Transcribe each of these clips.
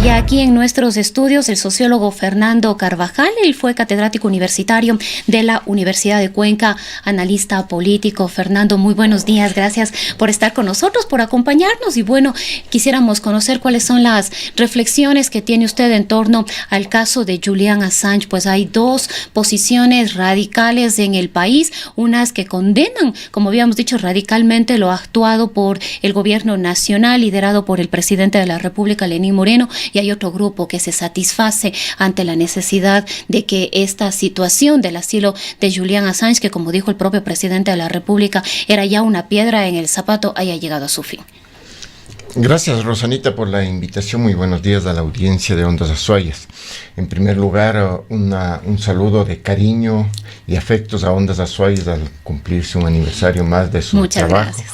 ya aquí en nuestros estudios el sociólogo Fernando Carvajal. Él fue catedrático universitario de la Universidad de Cuenca, analista político. Fernando, muy buenos días, gracias por estar con nosotros, por acompañarnos, y bueno, quisiéramos conocer cuáles son las reflexiones que tiene usted en torno al caso de Julian Assange. Pues hay dos posiciones radicales en el país, unas que condenan, como habíamos dicho, radicalmente lo actuado por el gobierno nacional liderado por el presidente de la República, Lenín Moreno, y hay otro grupo que se satisface ante la necesidad de que esta situación del asilo de Julian Assange, que como dijo el propio presidente de la República, era ya una piedra en el zapato, haya llegado a su fin. Gracias, Rosanita, por la invitación. Muy buenos días a la audiencia de Ondas Azuayas. En primer lugar, un saludo de cariño y afectos a Ondas Azuayas al cumplirse un aniversario más de su trabajo. Gracias.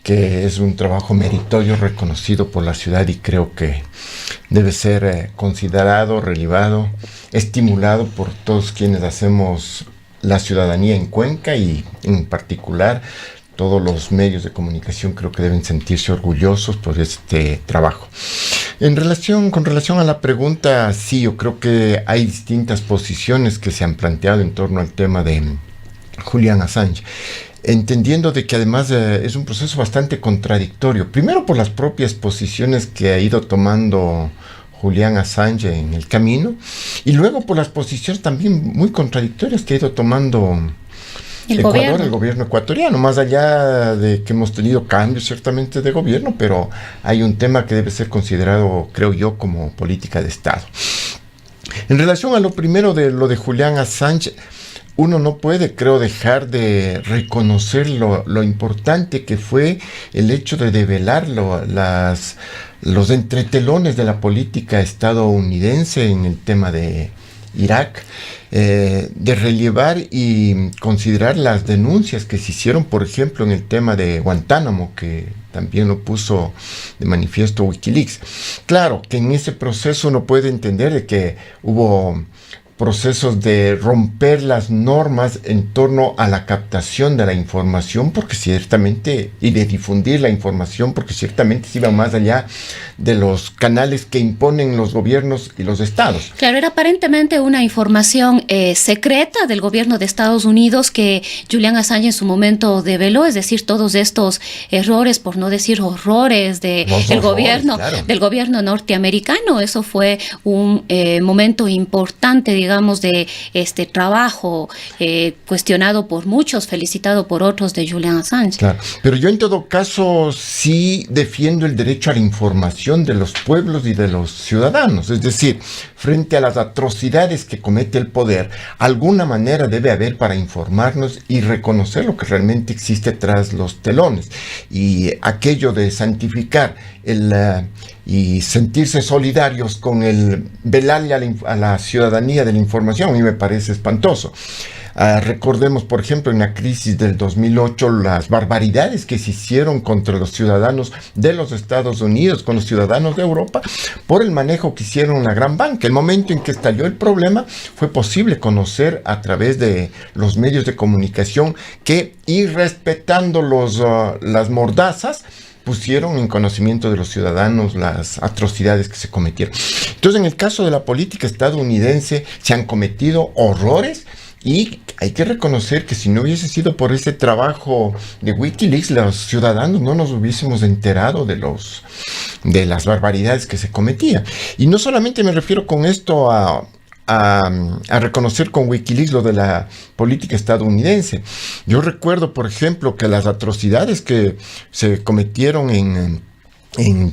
Que es un trabajo meritorio, reconocido por la ciudad, y creo que debe ser considerado, relevado, estimulado por todos quienes hacemos la ciudadanía en Cuenca, y en particular todos los medios de comunicación. Creo que deben sentirse orgullosos por este trabajo. Con relación a la pregunta, sí, yo creo que hay distintas posiciones que se han planteado en torno al tema de Julian Assange, entendiendo de que además es un proceso bastante contradictorio. Primero, por las propias posiciones que ha ido tomando Julian Assange en el camino, y luego por las posiciones también muy contradictorias que ha ido tomando el gobierno ecuatoriano, más allá de que hemos tenido cambios ciertamente de gobierno, pero hay un tema que debe ser considerado, creo yo, como política de Estado. En relación a lo primero de lo de Julian Assange, uno no puede, creo, dejar de reconocer lo importante que fue el hecho de develar los entretelones de la política estadounidense en el tema de Irak, de relevar y considerar las denuncias que se hicieron, por ejemplo, en el tema de Guantánamo, que también lo puso de manifiesto Wikileaks. Claro que en ese proceso uno puede entender de que hubo procesos de romper las normas en torno a la captación de la información, porque ciertamente, y de difundir la información, porque ciertamente se iba más allá de los canales que imponen los gobiernos y los estados. Claro, era aparentemente una información secreta del gobierno de Estados Unidos que Julian Assange en su momento develó, es decir, todos estos errores, por no decir horrores, del gobierno norteamericano. Eso fue un momento importante, digamos, de este trabajo cuestionado por muchos, felicitado por otros, de Julian Assange. Claro, pero yo en todo caso sí defiendo el derecho a la información de los pueblos y de los ciudadanos. Es decir, frente a las atrocidades que comete el poder, alguna manera debe haber para informarnos y reconocer lo que realmente existe tras los telones. Y aquello de santificar y sentirse solidarios con el velarle a la ciudadanía de la información, a mí me parece espantoso. Recordemos, por ejemplo, en la crisis del 2008, las barbaridades que se hicieron contra los ciudadanos de los Estados Unidos, con los ciudadanos de Europa, por el manejo que hicieron la gran banca. El momento en que estalló el problema, fue posible conocer a través de los medios de comunicación que, y respetando las mordazas, pusieron en conocimiento de los ciudadanos las atrocidades que se cometieron. Entonces, en el caso de la política estadounidense, se han cometido horrores, y hay que reconocer que si no hubiese sido por ese trabajo de Wikileaks, los ciudadanos no nos hubiésemos enterado de las barbaridades que se cometían. Y no solamente me refiero con esto a reconocer con Wikileaks lo de la política estadounidense. Yo recuerdo, por ejemplo, que las atrocidades que se cometieron en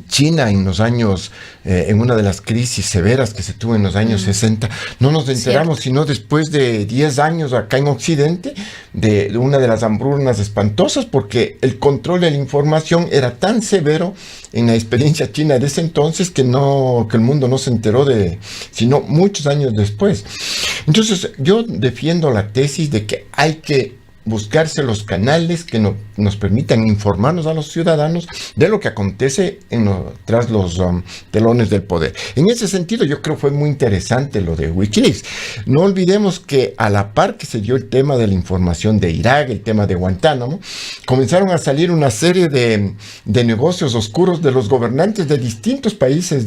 China en los años, en una de las crisis severas que se tuvo en los años 60, no nos enteramos sino después de 10 años acá en Occidente, de una de las hambrunas espantosas, porque el control de la información era tan severo en la experiencia china de ese entonces que el mundo no se enteró sino muchos años después. Entonces, yo defiendo la tesis de que hay que buscarse los canales que nos permitan informarnos a los ciudadanos de lo que acontece tras los telones del poder. En ese sentido, yo creo que fue muy interesante lo de Wikileaks. No olvidemos que a la par que se dio el tema de la información de Irak, el tema de Guantánamo, comenzaron a salir una serie de negocios oscuros de los gobernantes de distintos países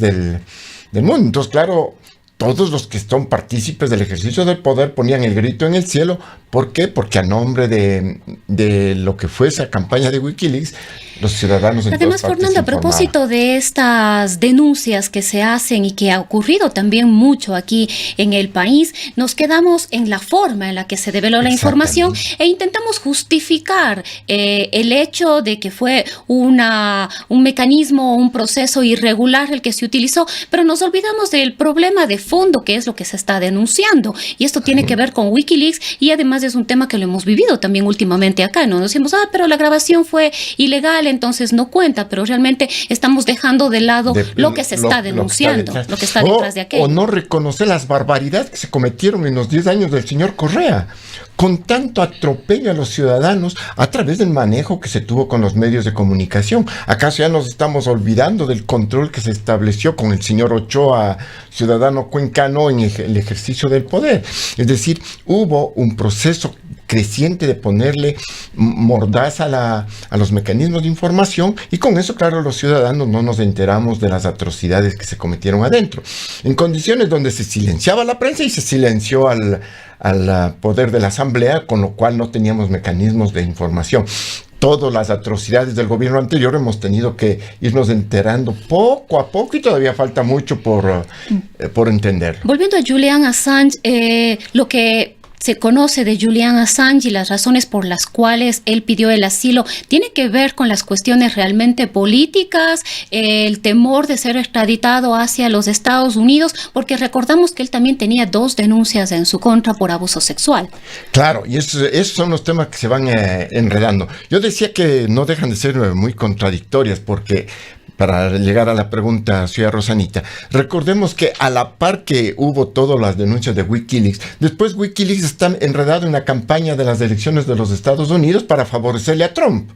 del mundo. Entonces, claro, todos los que son partícipes del ejercicio del poder ponían el grito en el cielo. ¿Por qué? Porque a nombre de lo que fue esa campaña de Wikileaks, los ciudadanos... Además, Fernando, a propósito de estas denuncias que se hacen y que ha ocurrido también mucho aquí en el país, nos quedamos en la forma en la que se develó la información e intentamos justificar el hecho de que fue un mecanismo, un proceso irregular el que se utilizó, pero nos olvidamos del problema de fondo, que es lo que se está denunciando. Y esto tiene que ver con Wikileaks y además es un tema que lo hemos vivido también últimamente acá, ¿no? Nos decimos, pero la grabación fue ilegal, entonces no cuenta, pero realmente estamos dejando de lado lo que se está denunciando, lo que está detrás de aquello. O no reconocer las barbaridades que se cometieron en los 10 años del señor Correa, con tanto atropello a los ciudadanos a través del manejo que se tuvo con los medios de comunicación. ¿Acaso ya nos estamos olvidando del control que se estableció con el señor Ochoa, ciudadano cuencano, en el ejercicio del poder? Es decir, hubo un proceso creciente de ponerle mordaza a los mecanismos de información, y con eso, claro, los ciudadanos no nos enteramos de las atrocidades que se cometieron adentro, en condiciones donde se silenciaba la prensa y se silenció al poder de la asamblea, con lo cual no teníamos mecanismos de información. Todas las atrocidades del gobierno anterior hemos tenido que irnos enterando poco a poco, y todavía falta mucho por entenderlo. Volviendo a Julian Assange, lo que se conoce de Julian Assange y las razones por las cuales él pidió el asilo tiene que ver con las cuestiones realmente políticas, el temor de ser extraditado hacia los Estados Unidos, porque recordamos que él también tenía 2 denuncias en su contra por abuso sexual. Claro, y esos son los temas que se van enredando. Yo decía que no dejan de ser muy contradictorias, porque para llegar a la pregunta, señora Rosanita, recordemos que a la par que hubo todas las denuncias de Wikileaks, después Wikileaks está enredado en la campaña de las elecciones de los Estados Unidos para favorecerle a Trump,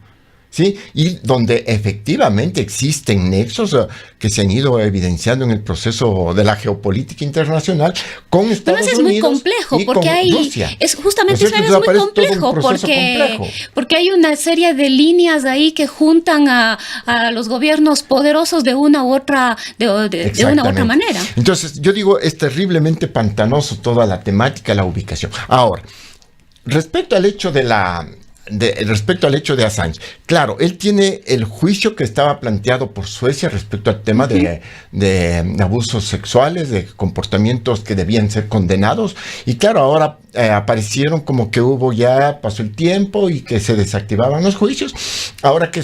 ¿sí? Y donde efectivamente existen nexos que se han ido evidenciando en el proceso de la geopolítica internacional con Estados Unidos. Pero es muy complejo, y porque con Rusia. Es justamente eso, es muy complejo, porque hay una serie de líneas ahí que juntan a los gobiernos poderosos de una u otra, de una u otra manera. Entonces, yo digo, es terriblemente pantanoso toda la temática, la ubicación. Ahora, respecto al hecho de Assange, claro, él tiene el juicio que estaba planteado por Suecia respecto al tema de abusos sexuales, de comportamientos que debían ser condenados, y claro, ahora aparecieron como que pasó el tiempo y que se desactivaban los juicios. Ahora que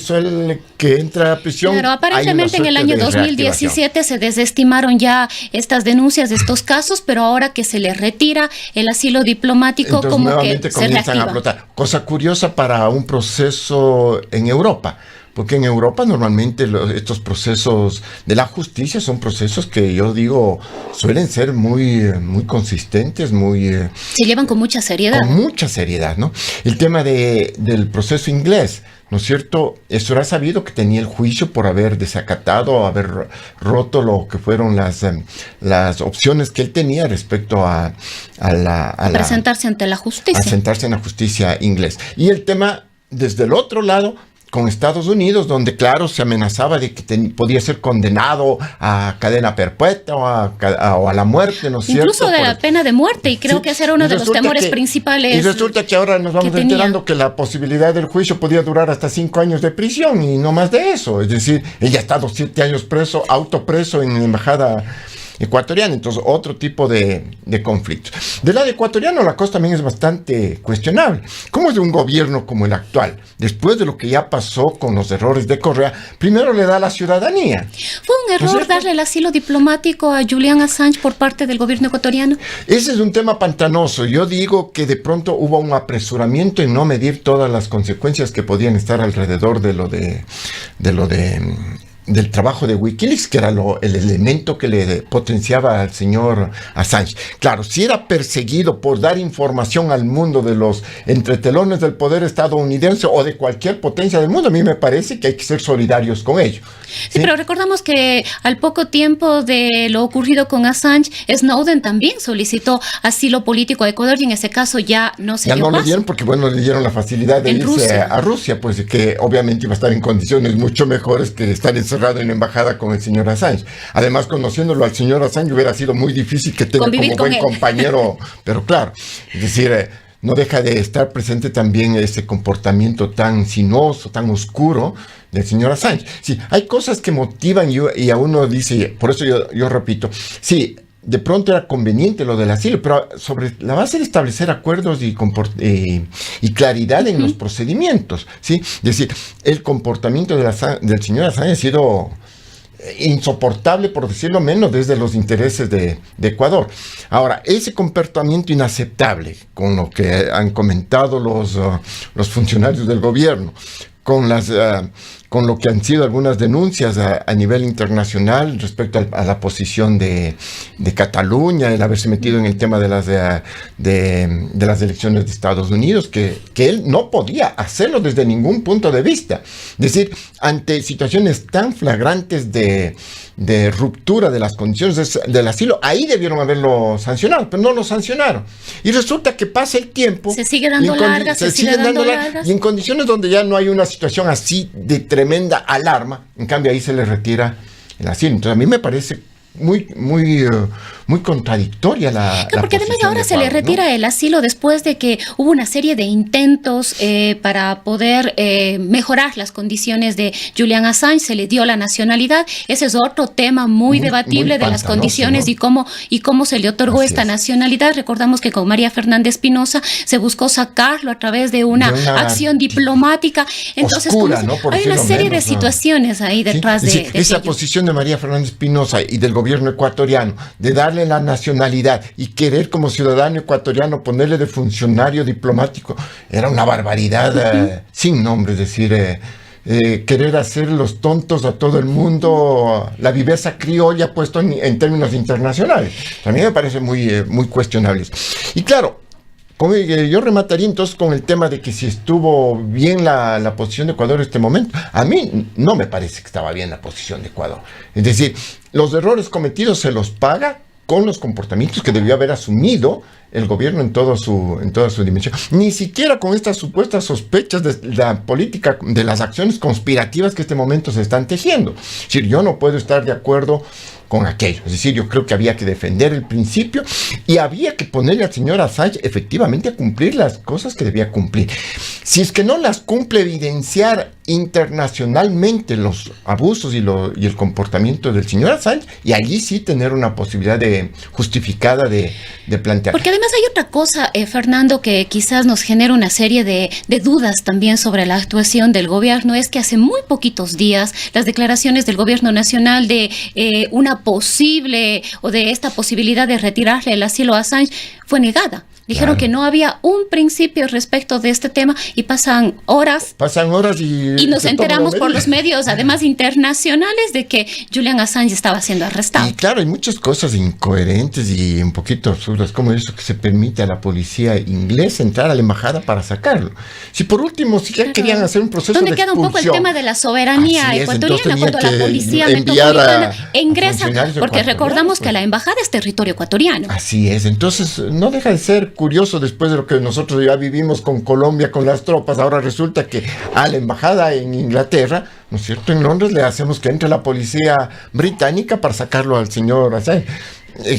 que entra a prisión. Pero aparentemente en el año 2017 se desestimaron ya estas denuncias de estos casos, pero ahora que se le retira el asilo diplomático, entonces, como nuevamente que se comienzan reactiva. A flotar. Cosa curiosa para un proceso en Europa, porque en Europa normalmente estos procesos de la justicia son procesos que yo digo suelen ser muy consistentes, se llevan con mucha seriedad. Con mucha seriedad, ¿no? El tema del proceso inglés, ¿no es cierto? Eso era sabido, que tenía el juicio por haber desacatado, haber roto lo que fueron las opciones que él tenía respecto a presentarse ante la justicia. A sentarse en la justicia inglés. Y el tema, desde el otro lado, con Estados Unidos, donde claro se amenazaba de que podía ser condenado a cadena perpetua o a la muerte, ¿no es cierto? Incluso de la pena de muerte, y creo que ese era uno de los temores principales. Y resulta que ahora nos vamos enterando que la posibilidad del juicio podía durar hasta 5 años de prisión y no más de eso. Es decir, ella ha estado 7 años autopreso en la embajada ecuatoriana. Entonces, otro tipo de conflictos. Del lado ecuatoriano, la cosa también es bastante cuestionable. ¿Cómo es de un gobierno como el actual, después de lo que ya pasó con los errores de Correa, primero le da la ciudadanía? ¿Fue un error darle el asilo diplomático a Julian Assange por parte del gobierno ecuatoriano? Ese es un tema pantanoso. Yo digo que de pronto hubo un apresuramiento en no medir todas las consecuencias que podían estar alrededor del trabajo de Wikileaks, que era el elemento que le potenciaba al señor Assange. Claro, si era perseguido por dar información al mundo de los entretelones del poder estadounidense o de cualquier potencia del mundo, a mí me parece que hay que ser solidarios con ello. Sí, pero recordamos que al poco tiempo de lo ocurrido con Assange, Snowden también solicitó asilo político a Ecuador, y en ese caso ya no se dio paso. Le dieron porque, le dieron la facilidad de irse a Rusia, pues que obviamente iba a estar en condiciones mucho mejores que estar encerrado encerrado en la embajada con el señor Assange. Además, conociéndolo al señor Assange hubiera sido muy difícil que tenga convivir como buen con él. compañero, pero claro, es decir, no deja de estar presente también ese comportamiento tan sinuoso, tan oscuro del señor Assange. Sí, hay cosas que motivan y a uno dice, por eso yo repito, sí, de pronto era conveniente lo del asilo, pero sobre la base de establecer acuerdos y claridad en los procedimientos, ¿sí? Es decir, el comportamiento del señor Assange ha sido insoportable, por decirlo menos, desde los intereses de Ecuador. Ahora, ese comportamiento inaceptable, con lo que han comentado los funcionarios del gobierno, con lo que han sido algunas denuncias a nivel internacional respecto a la posición de Cataluña, el haberse metido en el tema de las elecciones de Estados Unidos, que él no podía hacerlo desde ningún punto de vista. Es decir, ante situaciones tan flagrantes de ruptura de las condiciones del asilo, ahí debieron haberlo sancionado, pero no lo sancionaron. Y resulta que pasa el tiempo. Se sigue dando largas, se sigue dando largas. Y en condiciones donde ya no hay una situación así de tremenda alarma, en cambio ahí se le retira el asilo. Entonces a mí me parece muy contradictoria la porque además ahora se le retira el asilo después de que hubo una serie de intentos para poder mejorar las condiciones de Julian Assange. Se le dio la nacionalidad. Ese es otro tema muy debatible de las condiciones, ¿no? y cómo se le otorgó esta nacionalidad. Recordamos que con María Fernanda Espinosa se buscó sacarlo a través de una acción diplomática. Entonces, oscura, ¿no? hay una serie de situaciones ahí detrás de esa posición de María Fernanda Espinosa y del gobierno ecuatoriano de darle la nacionalidad y querer como ciudadano ecuatoriano ponerle de funcionario diplomático era una barbaridad sin nombre. Es decir, querer hacer los tontos a todo el mundo, la viveza criolla puesto en términos internacionales. A mí me parece muy cuestionable. Y claro, yo remataría entonces con el tema de que si estuvo bien la posición de Ecuador en este momento. A mí no me parece que estaba bien la posición de Ecuador. Es decir, los errores cometidos se los paga con los comportamientos que debió haber asumido el gobierno en toda su dimensión. Ni siquiera con estas supuestas sospechas de la política, de las acciones conspirativas que en este momento se están tejiendo. Es decir, yo no puedo estar de acuerdo con aquello. Es decir, yo creo que había que defender el principio y había que ponerle al señor Assange efectivamente a cumplir las cosas que debía cumplir. Si es que no las cumple, evidenciar internacionalmente los abusos y el comportamiento del señor Assange, y allí sí tener una posibilidad justificada de plantear. Porque además hay otra cosa, Fernando, que quizás nos genera una serie de dudas también sobre la actuación del gobierno, es que hace muy poquitos días las declaraciones del gobierno nacional de una posible o de esta posibilidad de retirarle el asilo a Assange fue negada. Dijeron que no había un principio respecto de este tema y pasan horas y nos enteramos por los medios, además internacionales, de que Julian Assange estaba siendo arrestado. Y claro, hay muchas cosas incoherentes y un poquito absurdas, como eso que se permite a la policía inglesa entrar a la embajada para sacarlo. Si por último ya querían hacer un proceso de expulsión. ¿Dónde queda un poco el tema de la soberanía ecuatoriana cuando la policía metropolitana ingresa? Porque recordamos que la embajada es territorio ecuatoriano. Así es, entonces no deja de ser curioso después de lo que nosotros ya vivimos con Colombia, con las tropas. Ahora resulta que a la embajada en Inglaterra, ¿no es cierto?, en Londres, le hacemos que entre la policía británica para sacarlo al señor Assange,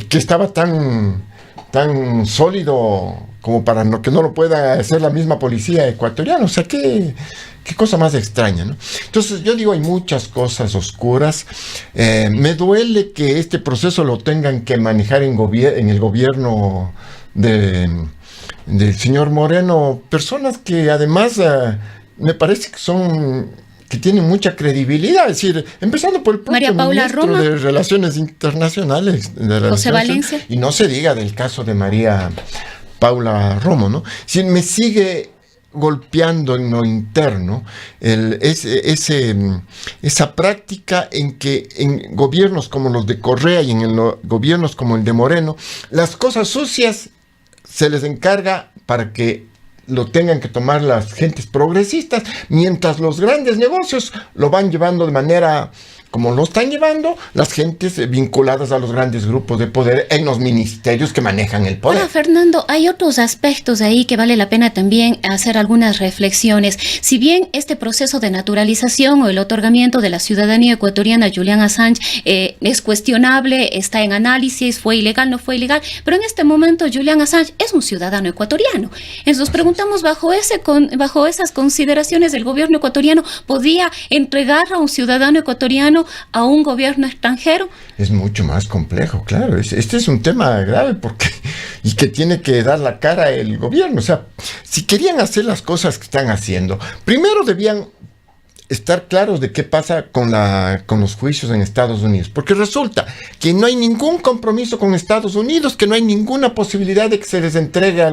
que estaba tan sólido como para que no lo pueda hacer la misma policía ecuatoriana. O sea, qué cosa más extraña, ¿no? Entonces, yo digo, hay muchas cosas oscuras. Me duele que este proceso lo tengan que manejar en el gobierno del señor Moreno, personas que además me parece que tienen mucha credibilidad, es decir, empezando por el propio ministro Roma, de Relaciones Internacionales, José Valencia, y no se diga del caso de María Paula Romo, ¿no? Si me sigue golpeando en lo interno esa práctica en que en gobiernos como los de Correa y en gobiernos como el de Moreno, las cosas sucias se les encarga para que lo tengan que tomar las gentes progresistas, mientras los grandes negocios lo van llevando de manera como lo están llevando las gentes vinculadas a los grandes grupos de poder en los ministerios que manejan el poder. Ahora, Fernando, hay otros aspectos ahí que vale la pena también hacer algunas reflexiones. Si bien este proceso de naturalización o el otorgamiento de la ciudadanía ecuatoriana a Julian Assange es cuestionable, está en análisis, fue ilegal, no fue ilegal, pero en este momento Julian Assange es un ciudadano ecuatoriano. Entonces nos preguntamos, bajo esas consideraciones, ¿el gobierno ecuatoriano podía entregar a un ciudadano ecuatoriano a un gobierno extranjero? Es mucho más complejo, claro. Este es un tema grave y que tiene que dar la cara el gobierno. O sea, si querían hacer las cosas que están haciendo, primero debían estar claros de qué pasa con los juicios en Estados Unidos, porque resulta que no hay ningún compromiso con Estados Unidos, que no hay ninguna posibilidad de que se les entregue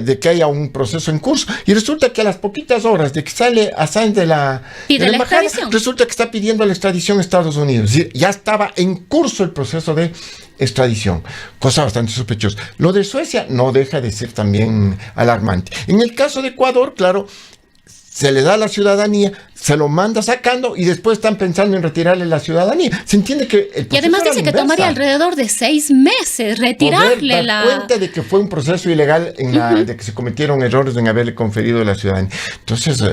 de que haya un proceso en curso, y resulta que a las poquitas horas de que sale Assange de la embajada, resulta que está pidiendo la extradición a Estados Unidos. Es decir, ya estaba en curso el proceso de extradición, cosa bastante sospechosa. Lo de Suecia no deja de ser también alarmante. En el caso de Ecuador, claro, se le da la ciudadanía, se lo manda sacando y después están pensando en retirarle la ciudadanía. Se entiende que el proceso y además dice que tomaría alrededor de 6 meses retirarle la cuenta de que fue un proceso ilegal de que se cometieron errores en haberle conferido la ciudadanía. Entonces,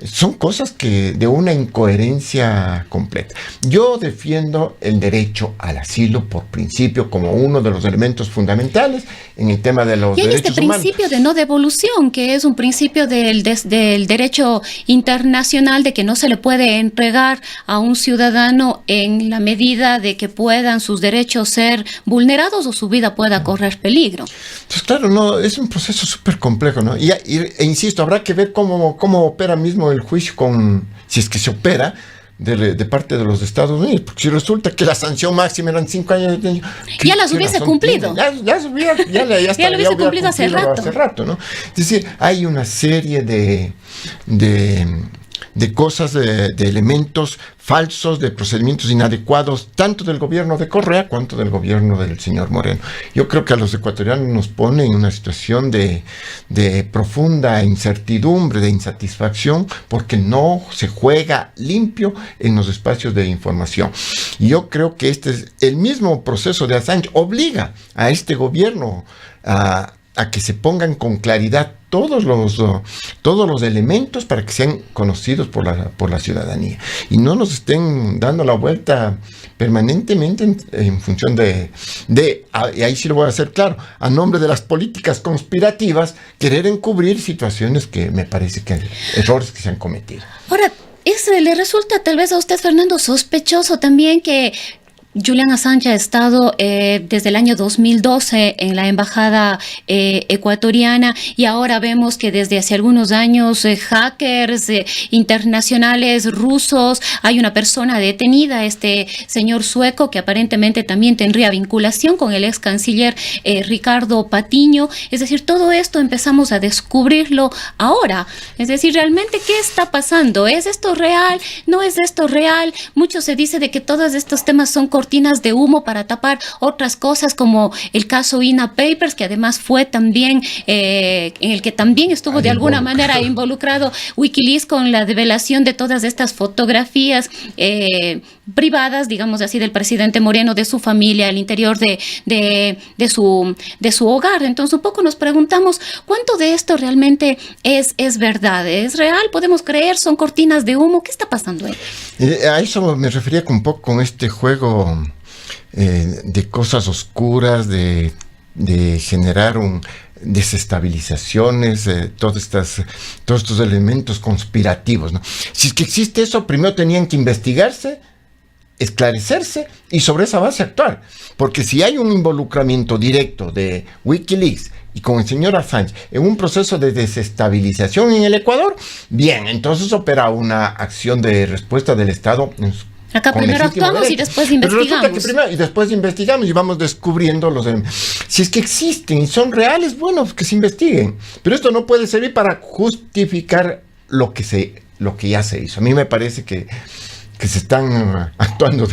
son cosas que de una incoherencia completa. Yo defiendo el derecho al asilo por principio como uno de los elementos fundamentales en el tema de los derechos humanos. Y hay este principio de no devolución, que es un principio del derecho internacional, de que no se le puede entregar a un ciudadano en la medida de que puedan sus derechos ser vulnerados o su vida pueda correr peligro. Pues claro, no, es un proceso súper complejo, ¿no? E insisto, habrá que ver cómo opera mismo el juicio, si es que se opera de parte de los Estados Unidos, porque si resulta que la sanción máxima eran 5 años, ya las hubiese cumplido. Ya lo hubiese cumplido hace rato, ¿no? Es decir, hay una serie de cosas, de elementos falsos, de procedimientos inadecuados, tanto del gobierno de Correa cuanto del gobierno del señor Moreno. Yo creo que a los ecuatorianos nos pone en una situación de profunda incertidumbre, de insatisfacción, porque no se juega limpio en los espacios de información. Y yo creo que el mismo proceso de Assange obliga a este gobierno a que se pongan con claridad todos los elementos para que sean conocidos por la ciudadanía y no nos estén dando la vuelta permanentemente en función y ahí sí lo voy a hacer claro, a nombre de las políticas conspirativas, querer encubrir situaciones que me parece que errores que se han cometido. Ahora, le resulta tal vez a usted, Fernando, sospechoso también que Julian Assange ha estado desde el año 2012 en la embajada ecuatoriana, y ahora vemos que desde hace algunos años hackers internacionales rusos, hay una persona detenida, este señor sueco que aparentemente también tendría vinculación con el ex canciller Ricardo Patiño. Es decir, todo esto empezamos a descubrirlo ahora. Es decir, realmente, ¿qué está pasando? ¿Es esto real? ¿No es esto real? Mucho se dice de que todos estos temas son cortinas de humo para tapar otras cosas, como el caso INA Papers, que además fue también en el que también estuvo de alguna manera involucrado Wikileaks con la develación de todas estas fotografías privadas, digamos así, del presidente Moreno, de su familia, al interior de su hogar. Entonces un poco nos preguntamos, ¿cuánto de esto realmente es verdad? ¿Es real? ¿Podemos creer? ¿Son cortinas de humo? ¿Qué está pasando ahí? A eso me refería un poco con este juego de cosas oscuras, de generar desestabilizaciones, todos estos elementos conspirativos, ¿no? Si es que existe eso, primero tenían que investigarse, esclarecerse y sobre esa base actuar, porque si hay un involucramiento directo de Wikileaks y con el señor Assange en un proceso de desestabilización en el Ecuador, bien, entonces opera una acción de respuesta del Estado. Acá primero actuamos derecho. Y después investigamos. Y después investigamos y vamos descubriendo si es que existen y son reales, bueno, que se investiguen. Pero esto no puede servir para justificar lo que ya se hizo. A mí me parece que que se están actuando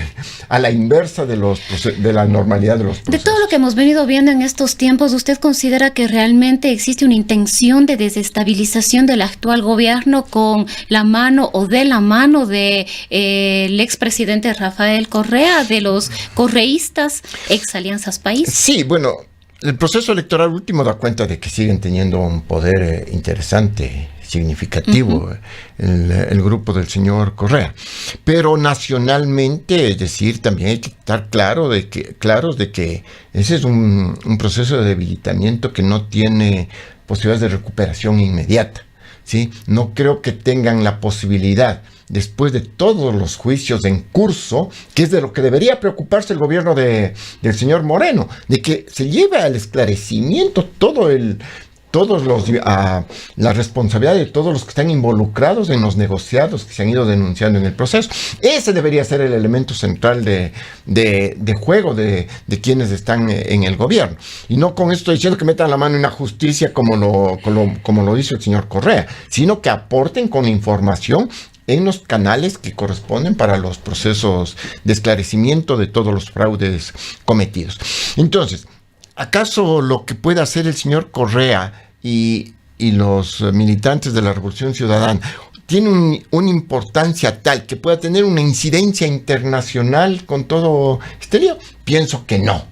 a la inversa de la normalidad de los procesos. De todo lo que hemos venido viendo en estos tiempos, ¿usted considera que realmente existe una intención de desestabilización del actual gobierno con la mano o de la mano de el expresidente Rafael Correa, de los correístas, ex Alianzas País? Sí, bueno, el proceso electoral último da cuenta de que siguen teniendo un poder interesante, significativo, el grupo del señor Correa. Pero nacionalmente, es decir, también hay que estar claros de que ese es un proceso de debilitamiento que no tiene posibilidades de recuperación inmediata, ¿sí? No creo que tengan la posibilidad, después de todos los juicios en curso, que es de lo que debería preocuparse el gobierno del señor Moreno, de que se lleve al esclarecimiento la responsabilidad de todos los que están involucrados en los negociados que se han ido denunciando en el proceso. Ese debería ser el elemento central de juego de quienes están en el gobierno. Y no con esto diciendo que metan la mano en la justicia como lo hizo el señor Correa, sino que aporten con información en los canales que corresponden para los procesos de esclarecimiento de todos los fraudes cometidos. Entonces, ¿acaso lo que puede hacer el señor Correa y los militantes de la Revolución Ciudadana tiene una importancia tal que pueda tener una incidencia internacional con todo este lío? Pienso que no.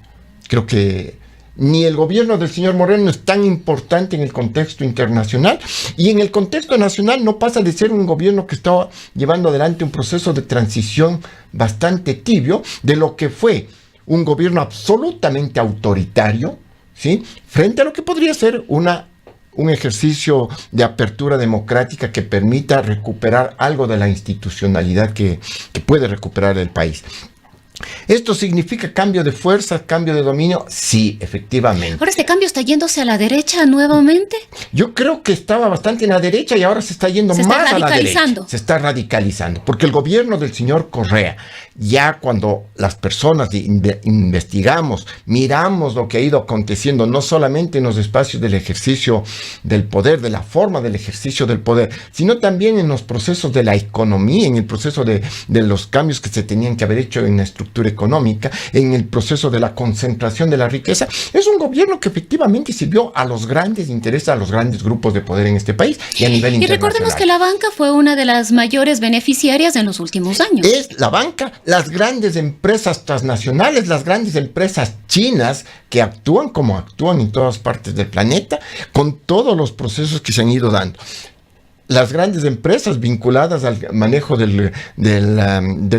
Creo que ni el gobierno del señor Moreno es tan importante en el contexto internacional, y en el contexto nacional no pasa de ser un gobierno que está llevando adelante un proceso de transición bastante tibio de lo que fue un gobierno absolutamente autoritario, ¿sí?, frente a lo que podría ser un ejercicio de apertura democrática que permita recuperar algo de la institucionalidad que puede recuperar el país. ¿Esto significa cambio de fuerza, cambio de dominio? Sí, efectivamente. ¿Ahora este cambio está yéndose a la derecha nuevamente? Yo creo que estaba bastante en la derecha y ahora se está yendo más a la derecha. Se está radicalizando. Porque el gobierno del señor Correa, ya cuando las personas investigamos, miramos lo que ha ido aconteciendo, no solamente en los espacios del ejercicio del poder, de la forma del ejercicio del poder, sino también en los procesos de la economía, en el proceso de los cambios que se tenían que haber hecho en la estructura económica, en el proceso de la concentración de la riqueza. Es un gobierno que efectivamente sirvió a los grandes intereses, a los grandes grupos de poder en este país y a nivel internacional. Y recordemos que la banca fue una de las mayores beneficiarias en los últimos años. Es la banca, las grandes empresas transnacionales, las grandes empresas chinas que actúan como actúan en todas partes del planeta, con todos los procesos que se han ido dando. Las grandes empresas vinculadas al manejo del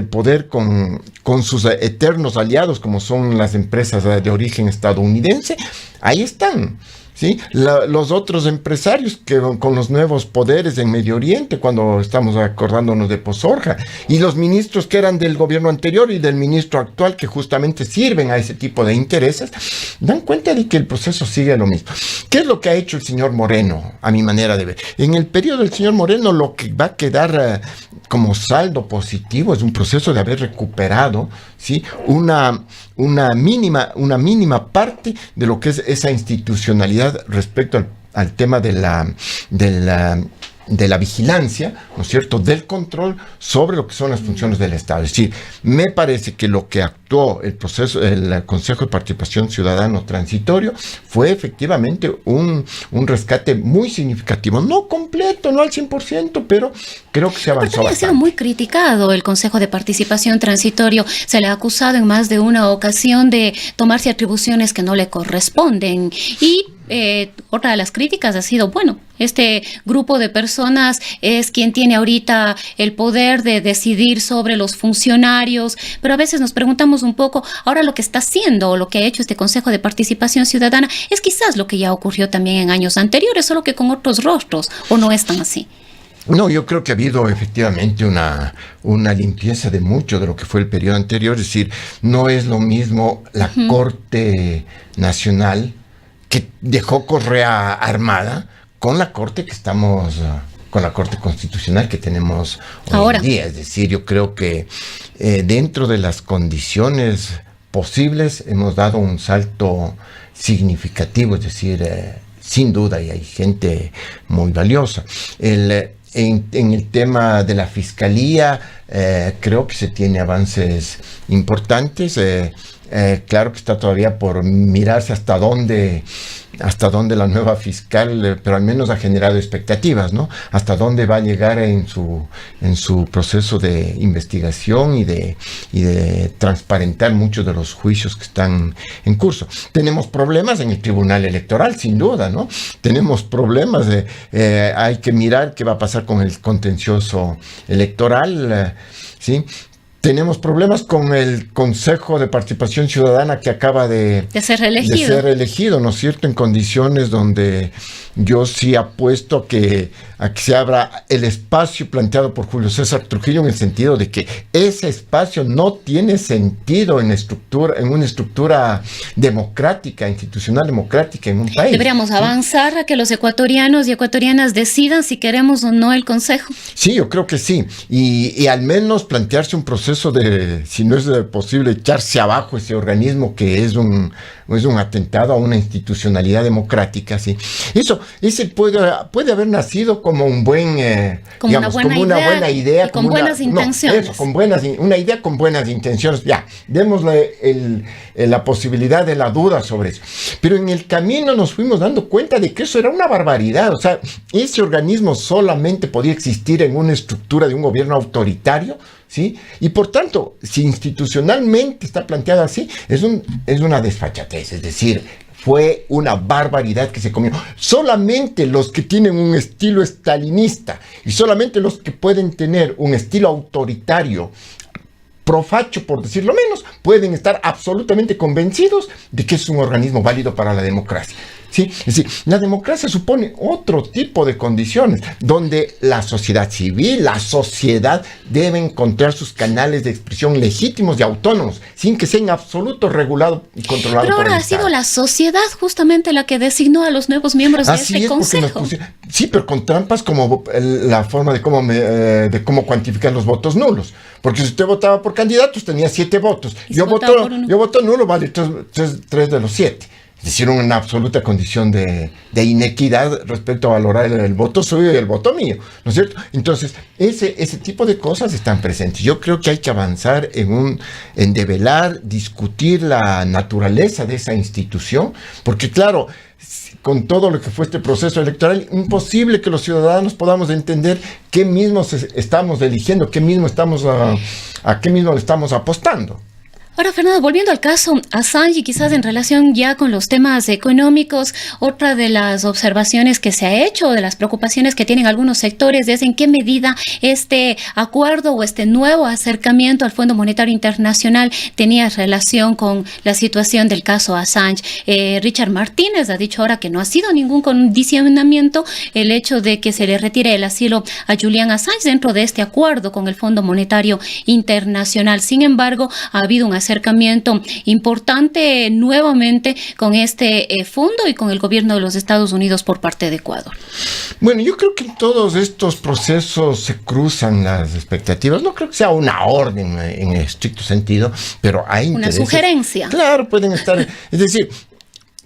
poder con sus eternos aliados, como son las empresas de origen estadounidense, ahí están, ¿sí? Los otros empresarios que con los nuevos poderes en Medio Oriente, cuando estamos acordándonos de Pozorja, y los ministros que eran del gobierno anterior y del ministro actual, que justamente sirven a ese tipo de intereses, dan cuenta de que el proceso sigue lo mismo. ¿Qué es lo que ha hecho el señor Moreno, a mi manera de ver? En el periodo del señor Moreno, lo que va a quedar como saldo positivo es un proceso de haber recuperado, ¿sí?, una mínima parte de lo que es esa institucionalidad respecto al tema de la vigilancia, ¿no es cierto?, del control sobre lo que son las funciones del Estado. Es decir, me parece que lo que actuó el Consejo de Participación Ciudadano Transitorio fue efectivamente un rescate muy significativo, no completo, no al 100%, pero creo que se avanzó bastante. Ha sido muy criticado el Consejo de Participación Transitorio. Se le ha acusado en más de una ocasión de tomarse atribuciones que no le corresponden. Y otra de las críticas ha sido, bueno, este grupo de personas es quien tiene ahorita el poder de decidir sobre los funcionarios, pero a veces nos preguntamos un poco, ahora lo que está haciendo o lo que ha hecho este Consejo de Participación Ciudadana es quizás lo que ya ocurrió también en años anteriores, solo que con otros rostros, ¿o no es tan así? No, yo creo que ha habido efectivamente una limpieza de mucho de lo que fue el periodo anterior. Es decir, no es lo mismo la Corte Nacional que dejó Correa armada con la Corte con la Corte Constitucional que tenemos hoy ahora en día. Es decir, yo creo que dentro de las condiciones posibles hemos dado un salto significativo, es decir, sin duda, y hay gente muy valiosa. En el tema de la fiscalía, creo que se tiene avances importantes. Claro que está todavía por mirarse hasta dónde la nueva fiscal, pero al menos ha generado expectativas, ¿no? Hasta dónde va a llegar en su proceso de investigación y de transparentar muchos de los juicios que están en curso. Tenemos problemas en el Tribunal Electoral, sin duda, ¿no? Tenemos problemas, hay que mirar qué va a pasar con el contencioso electoral, ¿sí? Tenemos problemas con el Consejo de Participación Ciudadana que acaba de ser elegido, ¿no es cierto? En condiciones donde yo sí apuesto a que se abra el espacio planteado por Julio César Trujillo, en el sentido de que ese espacio no tiene sentido en una estructura democrática, institucional democrática en un país. Deberíamos avanzar a que los ecuatorianos y ecuatorianas decidan si queremos o no el Consejo. Sí, yo creo que sí. Y al menos plantearse un proceso de, si no es posible, echarse abajo ese organismo que es un atentado a una institucionalidad democrática, ¿sí? Ese puede haber nacido como un buen, una buena idea y con buenas intenciones. Una idea con buenas intenciones. Ya, démosle la posibilidad de la duda sobre eso. Pero en el camino nos fuimos dando cuenta de que eso era una barbaridad. O sea, ese organismo solamente podía existir en una estructura de un gobierno autoritario, ¿sí? Y por tanto, si institucionalmente está planteado así, es una desfachatez, es decir, fue una barbaridad que se comió. Solamente los que tienen un estilo estalinista y solamente los que pueden tener un estilo autoritario, profacho, por decirlo menos, pueden estar absolutamente convencidos de que es un organismo válido para la democracia. ¿Sí? Es decir, la democracia supone otro tipo de condiciones, donde la sociedad civil, la sociedad debe encontrar sus canales de expresión legítimos y autónomos, sin que sea en absoluto regulado y controlado por el Estado. Pero ahora ha sido la sociedad justamente la que designó a los nuevos miembros de este consejo. Sí, pero con trampas como la forma de cómo cuantificar los votos nulos. Porque si usted votaba por candidatos, tenía 7 votos. Yo voto nulo, vale 3 de los 7. Es decir, una absoluta condición de inequidad respecto a valorar el voto suyo y el voto mío, ¿no es cierto? Entonces, ese tipo de cosas están presentes. Yo creo que hay que avanzar en develar, discutir la naturaleza de esa institución, porque claro, con todo lo que fue este proceso electoral, imposible que los ciudadanos podamos entender qué mismos estamos eligiendo, a qué mismo le estamos apostando. Ahora, Fernando, volviendo al caso Assange y quizás en relación ya con los temas económicos, otra de las observaciones que se ha hecho, de las preocupaciones que tienen algunos sectores, es en qué medida este acuerdo o este nuevo acercamiento al Fondo Monetario Internacional tenía relación con la situación del caso Assange. Richard Martínez ha dicho ahora que no ha sido ningún condicionamiento el hecho de que se le retire el asilo a Julian Assange dentro de este acuerdo con el Fondo Monetario Internacional. Sin embargo, ha habido un acercamiento importante nuevamente con este fondo y con el gobierno de los Estados Unidos por parte de Ecuador. Bueno, yo creo que en todos estos procesos se cruzan las expectativas. No creo que sea una orden en estricto sentido, pero hay intereses. Una sugerencia. Claro, pueden estar. Es decir,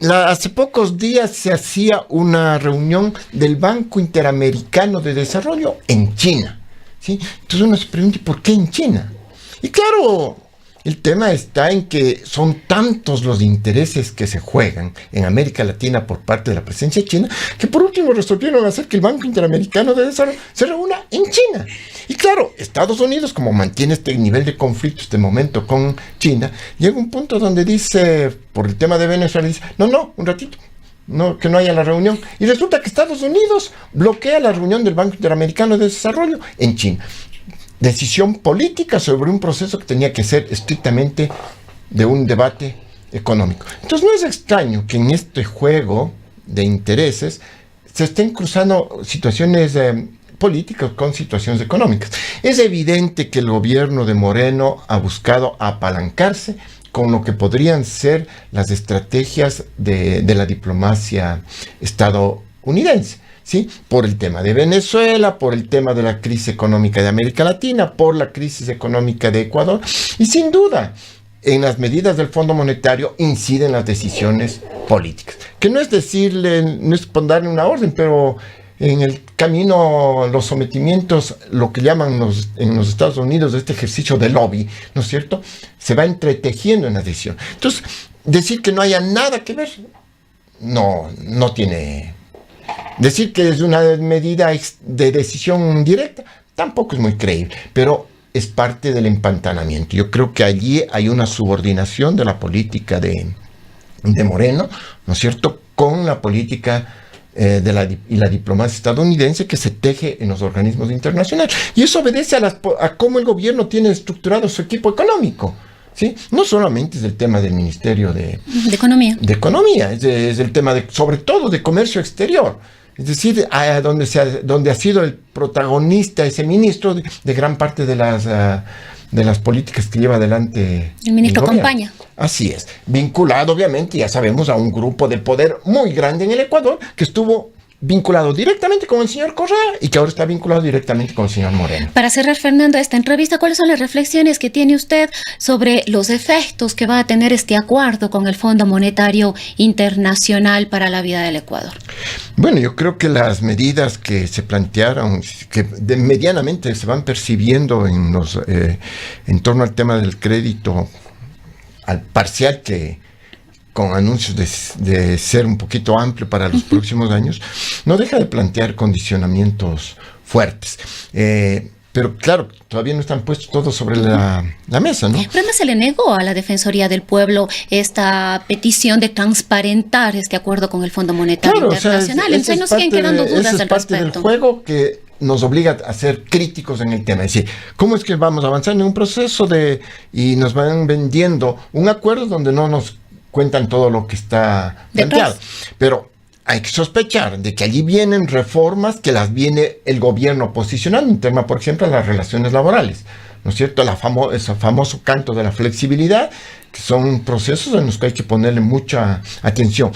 hace pocos días se hacía una reunión del Banco Interamericano de Desarrollo en China, ¿sí? Entonces uno se pregunta, ¿por qué en China? Y claro, el tema está en que son tantos los intereses que se juegan en América Latina por parte de la presencia china, que por último resolvieron hacer que el Banco Interamericano de Desarrollo se reúna en China. Y claro, Estados Unidos, como mantiene este nivel de conflicto, este momento con China, llega un punto donde dice, por el tema de Venezuela, dice, un ratito, que no haya la reunión. Y resulta que Estados Unidos bloquea la reunión del Banco Interamericano de Desarrollo en China. Decisión política sobre un proceso que tenía que ser estrictamente de un debate económico. Entonces no es extraño que en este juego de intereses se estén cruzando situaciones políticas con situaciones económicas. Es evidente que el gobierno de Moreno ha buscado apalancarse con lo que podrían ser las estrategias de la diplomacia estadounidense. ¿Sí? Por el tema de Venezuela, por el tema de la crisis económica de América Latina, por la crisis económica de Ecuador. Y sin duda, en las medidas del Fondo Monetario inciden las decisiones políticas. Que no es darle una orden, pero en el camino los sometimientos, lo que llaman en los Estados Unidos este ejercicio de lobby, ¿no es cierto? Se va entretejiendo en la decisión. Entonces, decir que no haya nada que ver, no tiene... Decir que es una medida de decisión directa, tampoco es muy creíble, pero es parte del empantanamiento. Yo creo que allí hay una subordinación de la política de Moreno, ¿no es cierto?, con la política y la diplomacia estadounidense que se teje en los organismos internacionales. Y eso obedece a cómo el gobierno tiene estructurado su equipo económico, ¿sí? No solamente es el tema del Ministerio de Economía. De Economía, es el tema sobre todo de comercio exterior. Es decir, donde ha sido el protagonista ese ministro de gran parte de las políticas que lleva adelante el ministro Campaña. Así es, vinculado obviamente, ya sabemos, a un grupo de poder muy grande en el Ecuador que estuvo vinculado directamente con el señor Correa y que ahora está vinculado directamente con el señor Moreno. Para cerrar, Fernando, esta entrevista, ¿cuáles son las reflexiones que tiene usted sobre los efectos que va a tener este acuerdo con el Fondo Monetario Internacional para la vida del Ecuador? Bueno, yo creo que las medidas que se plantearon, que medianamente se van percibiendo en torno al tema del crédito al parcial, que con anuncios de ser un poquito amplio para los próximos años, no deja de plantear condicionamientos fuertes. Pero claro, todavía no están puestos todos sobre la mesa, ¿no? Pero además se le negó a la Defensoría del Pueblo esta petición de transparentar este acuerdo con el Fondo Monetario Internacional. Entonces nos siguen quedando dudas al respecto. Esa es parte del juego que nos obliga a ser críticos en el tema. Es decir, ¿cómo es que vamos avanzando en un proceso y nos van vendiendo un acuerdo donde no nos cuentan todo lo que está planteado? Pero hay que sospechar de que allí vienen reformas que las viene el gobierno posicionando, en tema, por ejemplo, las relaciones laborales, ¿no es cierto? Ese famoso canto de la flexibilidad, que son procesos en los que hay que ponerle mucha atención.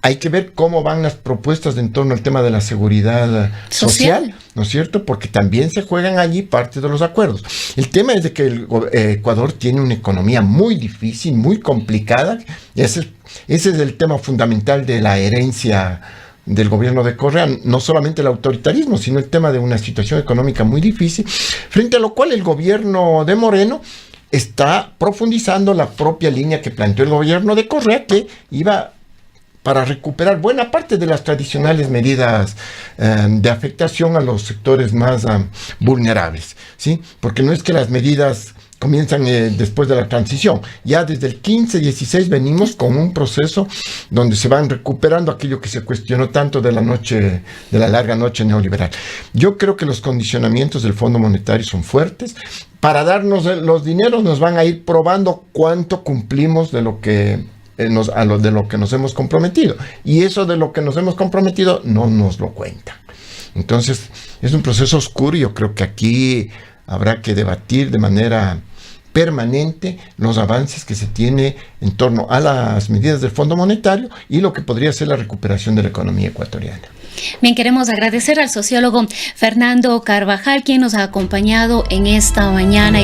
Hay que ver cómo van las propuestas en torno al tema de la seguridad social, ¿no es cierto? Porque también se juegan allí parte de los acuerdos. El tema es de que el Ecuador tiene una economía muy difícil, muy complicada. Ese es el tema fundamental de la herencia del gobierno de Correa, no solamente el autoritarismo, sino el tema de una situación económica muy difícil, frente a lo cual el gobierno de Moreno está profundizando la propia línea que planteó el gobierno de Correa, que iba para recuperar buena parte de las tradicionales medidas de afectación a los sectores más vulnerables, ¿sí? Porque no es que las medidas comienzan después de la transición. Ya desde el 15-16 venimos con un proceso donde se van recuperando aquello que se cuestionó tanto de la larga noche neoliberal. Yo creo que los condicionamientos del Fondo Monetario son fuertes. Para darnos los dineros nos van a ir probando cuánto cumplimos de lo que nos hemos comprometido, y eso de lo que nos hemos comprometido no nos lo cuentan. Entonces es un proceso oscuro y yo creo que aquí habrá que debatir de manera permanente los avances que se tiene en torno a las medidas del Fondo Monetario y lo que podría ser la recuperación de la economía ecuatoriana. Bien, queremos agradecer al sociólogo Fernando Carvajal, quien nos ha acompañado en esta mañana.